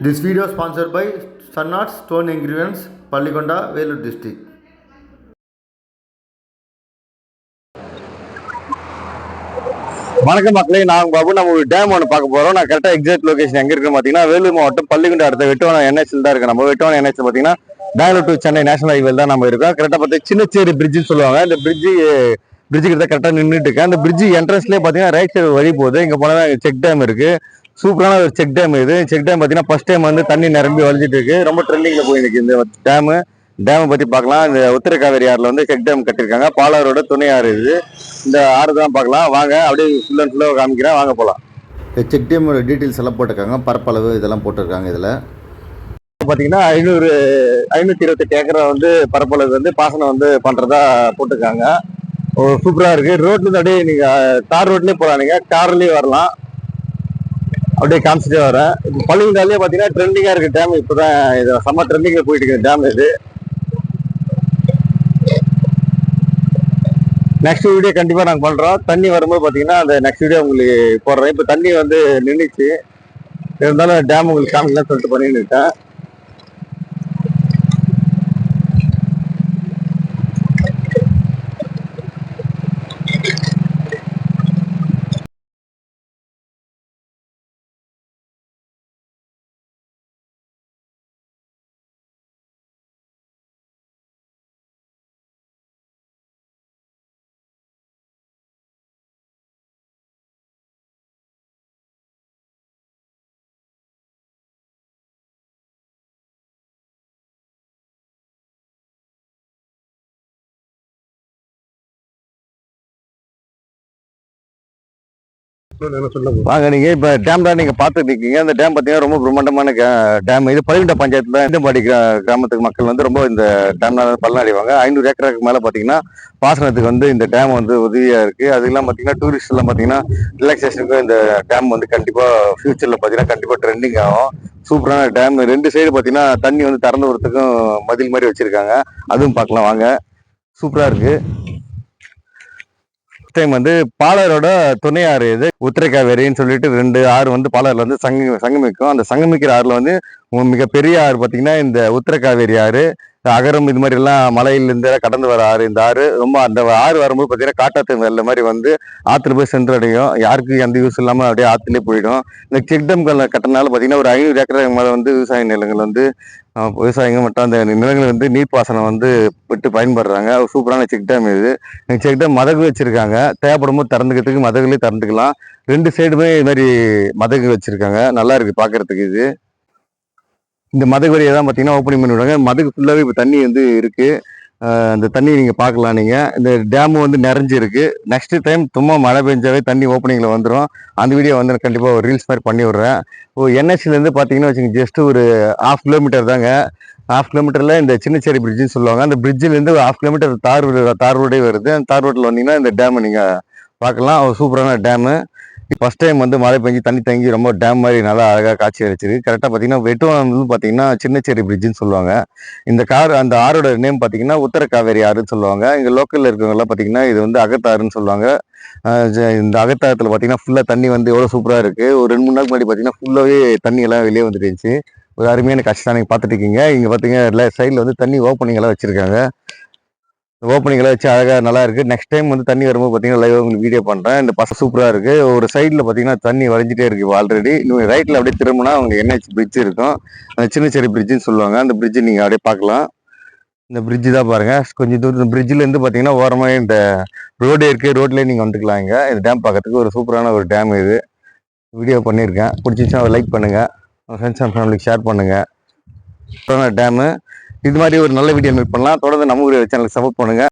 This video sponsored by Sun Arts Stone Engravings, Pallikonda, Velur district. வணக்கம் மக்களே, நான் பாபு. நம்ம ஒரு டேம் ஒன்று பார்க்க போகிறோம். நான் கரெக்டாக எக்ஸாக்ட் லொகேஷன் எங்கே இருக்குன்னு பார்த்தீங்கன்னா வேலூர் மாவட்டம் பள்ளிக்குண்டா அடுத்த வெட்டுவானம் என்ஹெச்சில் தான் இருக்கு. நம்ம வெட்டுவானம் என்ஹெச் பார்த்தீங்கன்னா பெங்களூர் டு சென்னை நேஷனல் ஹைவேல தான் நம்ம இருக்கோம். கரெக்டாக பார்த்து சின்னச்சேரி பிரிட்ஜுன்னு சொல்லுவாங்க. இந்த பிரிட்ஜு கிட்ட கரெக்டாக நின்றுட்டு இருக்கேன். அந்த பிரிட்ஜ் என்ட்ரன்ஸ்லேயே பார்த்தீங்கன்னா ரைட் சைடு வழி போகுது. இங்கே போனால் செக் டேம் இருக்கு. சூப்பரான ஒரு செக் டேம் இது. செக் டேம் பார்த்தீங்கன்னா ஃபர்ஸ்ட் டைம் வந்து தண்ணி நிரம்பி வழிஞ்சிட்டு இருக்கு. ரொம்ப ட்ரெண்டிங்கில் போயிருக்கு இந்த டேமை பற்றி பார்க்கலாம். இந்த உத்தர காவேரி ஆறில் வந்து செக் டேம் கட்டியிருக்காங்க. பாலாரோட துணை ஆறு இது. இந்த ஆறு தான் பார்க்கலாம். வாங்க அப்படியே ஃபுல் அண்ட் ஃபுல்லாக காமிக்கிறேன். வாங்க போகலாம். செக் டேமோட டீட்டெயில்ஸ் எல்லாம் போட்டிருக்காங்க. பரப்பளவு இதெல்லாம் போட்டிருக்காங்க. இதில் பார்த்தீங்கன்னா 528 ஏக்கரை வந்து பரப்பளவு வந்து பாசனம் வந்து பண்ணுறதா போட்டிருக்காங்க. சூப்பராக இருக்குது. ரோட்லேருந்து அப்படியே நீங்கள் தார் ரோட்லேயே போகலாம். நீங்கள் கார்லேயே வரலாம். அப்படியே காமிச்சிட்டே வரேன். இப்போ பள்ளிக்குண்டாலே பார்த்தீங்கன்னா ட்ரெண்டிங்காக இருக்குது டேம். இப்போ தான் இது செம்ம ட்ரெண்டிங்கில் போயிட்டு இருக்குது டேம் இது. நெக்ஸ்ட் வீடியோ கண்டிப்பாக நாங்கள் பண்ணுறோம். தண்ணி வரும்போது பார்த்தீங்கன்னா அந்த நெக்ஸ்ட் வீடியோ உங்களுக்கு போடுறேன். இப்போ தண்ணி வந்து நின்றுச்சு, இருந்தாலும் டேம் உங்களுக்கு காமிக்கலாம்னு சொல்லிட்டு பண்ணிட்டு இருக்கேன். வாங்க, நீங்க இப்ப டேம் தான் நீங்க பாத்துட்டு இருக்கீங்க. அந்த டேம் பாத்தீங்கன்னா ரொம்ப பிரம்மாண்டமான டேம். இது பள்ளிக்குண்டா பஞ்சாயத்துல இந்தம்பாடி கிராமத்துக்கு மக்கள் வந்து ரொம்ப இந்த டேம்னால பலனடைவாங்க. 500 ஏக்கருக்கு மேல பாத்தீங்கன்னா பாசனத்துக்கு வந்து இந்த டேம் வந்து உதவியா இருக்கு. அதுக்கெல்லாம் பாத்தீங்கன்னா டூரிஸ்ட் எல்லாம் பாத்தீங்கன்னா ரிலாக்ஸேஷனுக்கு இந்த டேம் வந்து கண்டிப்பா ஃபியூச்சர்ல பாத்தீங்கன்னா கண்டிப்பா ட்ரெண்டிங் ஆகும். சூப்பரான டேம். 2 சைடு பாத்தீங்கன்னா தண்ணி வந்து திறந்து வரத்துக்கும் மதில் மாதிரி வச்சிருக்காங்க. அதுவும் பார்க்கலாம் வாங்க. சூப்பரா இருக்கு. டைம் வந்து பாலாரோட துணை ஆறு இது உத்தர காவேரின்னு சொல்லிட்டு 2 ஆறு வந்து பாலாறுல வந்து சங்கமிக்கும். அந்த சங்கமிக்கிற ஆறுல வந்து மிகப்பெரிய ஆறு பார்த்தீங்கன்னா இந்த உத்தர காவேரி ஆறு. அகரம் இது மாதிரி எல்லாம் மலையிலிருந்து கடந்து வர ஆறு இந்த ஆறு. ரொம்ப அந்த ஆறு வரும்போது பார்த்தீங்கன்னா காட்டாத்து வெள்ள மாதிரி வந்து ஆற்றுல போய் சென்றடையும். யாருக்கு எந்த யூஸ் இல்லாமல் அப்படியே ஆற்றுலேயே போயிடும். இந்த செக் டேம் கட்டினால பார்த்தீங்கன்னா ஒரு 500 ஏக்கருக்கு மேலே வந்து விவசாய நிலங்கள் வந்து விவசாயிங்க மட்டும் அந்த நிலங்கள் வந்து நீர்ப்பாசனம் வந்து விட்டு பயன்படுறாங்க. சூப்பரான செக் டேம் இது. செக் டேம் மதகு வச்சிருக்காங்க. தேவைப்படும் போது திறந்துக்கிறதுக்கு மதகுலேயே திறந்துக்கலாம். 2 சைடுமே இது மாதிரி மதகு வச்சிருக்காங்க. நல்லா இருக்கு பாக்குறதுக்கு. இது இந்த மதகு வழியை தான் பார்த்தீங்கன்னா ஓப்பனிங் பண்ணி விடுவாங்க. மதகு ஃபுல்லாகவே இப்போ தண்ணி வந்து இருக்கு. அந்த தண்ணி நீங்கள் பார்க்கலாம். நீங்கள் இந்த டேமு வந்து நிறைஞ்சிருக்கு. நெக்ஸ்ட் டைம் சும்மா மழை பெஞ்சாவே தண்ணி ஓப்பனிங்கில் வந்துடும். அந்த வீடியோ வந்து கண்டிப்பாக ஒரு ரீல்ஸ் மாதிரி பண்ணி விட்றேன். என்ஹெச்லேருந்து பார்த்தீங்கன்னா வச்சுங்க ஜஸ்ட் ஒரு 1/2 கிலோமீட்டர் தாங்க. 1/2 கிலோமீட்டரில் இந்த சின்னச்சேரி பிரிட்ஜுன்னு சொல்லுவாங்க. அந்த பிரிட்ஜிலேருந்து 1/2 கிலோமீட்டர் தார் ரோடே வருது. அந்த தார் ரோட்டில் வந்தீங்கன்னா இந்த டேமை நீங்கள் பார்க்கலாம். ஒரு சூப்பரான டேமு. ஃபர்ஸ்ட் டைம் வந்து மழை பெஞ்சு தண்ணி தங்கி ரொம்ப டேம் மாதிரி நல்லா அழகாக காட்சி அளிச்சிருக்கு. கரெக்டாக பார்த்தீங்கன்னா வெட்டுவானம் பார்த்தீங்கன்னா சின்னச்சேரி பிரிட்ஜுன்னு சொல்லுவாங்க. அந்த ஆரோட நேம் பார்த்தீங்கன்னா உத்தர காவேரி ஆறுன்னு சொல்லுவாங்க. இங்கே லோக்கலில் இருக்கவங்கலாம் பார்த்தீங்கன்னா இது வந்து அகத்தாறுன்னு சொல்லுவாங்க. இந்த அகத்தாரத்தில் பார்த்தீங்கன்னா ஃபுல்லாக தண்ணி வந்து எவ்வளோ சூப்பராக இருக்குது. ஒரு 2-3 நாளுக்கு முன்னாடி பார்த்தீங்கன்னா ஃபுல்லாகவே தண்ணி எல்லாம் வெளியே வந்துட்டு இருந்துச்சு. ஒரு அருமையான காட்சி தான் நீங்கள் பார்த்துட்டு இருக்கீங்க. இங்கே பார்த்தீங்கன்னா சைடில் வந்து தண்ணி ஓப்பனிங் எல்லாம் வச்சுருக்காங்க. ஓப்பனிங்லாம் வச்சு அழகாக நல்லா இருக்குது. நெக்ஸ்ட் டைம் வந்து தண்ணி வரும்போது பார்த்தீங்கன்னா லைவாக உங்களுக்கு வீடியோ பண்ணுறேன். இந்த பசங்க சூப்பராக இருக்குது. ஒரு சைடில் பார்த்தீங்கன்னா தண்ணி வரைஞ்சிட்டே இருக்குது ஆல்ரெடி. நீங்கள் ரைட்டில் அப்படியே திரும்பினா அவங்க என்ஹெச் பிரிட்ஜ் இருக்கும். அந்த சின்னச்சேரி பிரிட்ஜுன்னு சொல்லுவாங்க. அந்த பிரிட்ஜ் நீங்கள் அப்படியே பார்க்கலாம். இந்த பிரிட்ஜு தான் பாருங்கள். கொஞ்சம் தூரம் பிரிட்ஜிலேருந்து பார்த்தீங்கன்னா ஓரமாக இந்த ரோடே இருக்குது. ரோட்லேயே நீங்கள் வந்துக்கலாம். இங்கே இந்த டேம் பார்க்கறதுக்கு ஒரு சூப்பரான ஒரு டேம் இது. வீடியோ பண்ணியிருக்கேன். பிடிச்சிச்சுன்னா லைக் பண்ணுங்கள். உங்கள் ஃப்ரெண்ட்ஸ் அண்ட் ஃபேமிலிக்கு ஷேர் பண்ணுங்கள். சூப்பரான டேமு. இது மாதிரி ஒரு நல்ல வீடியோ மேக் பண்ணலாம். தொடர்ந்து நம்ம சேனலுக்கு சப்போர்ட் பண்ணுங்கள்.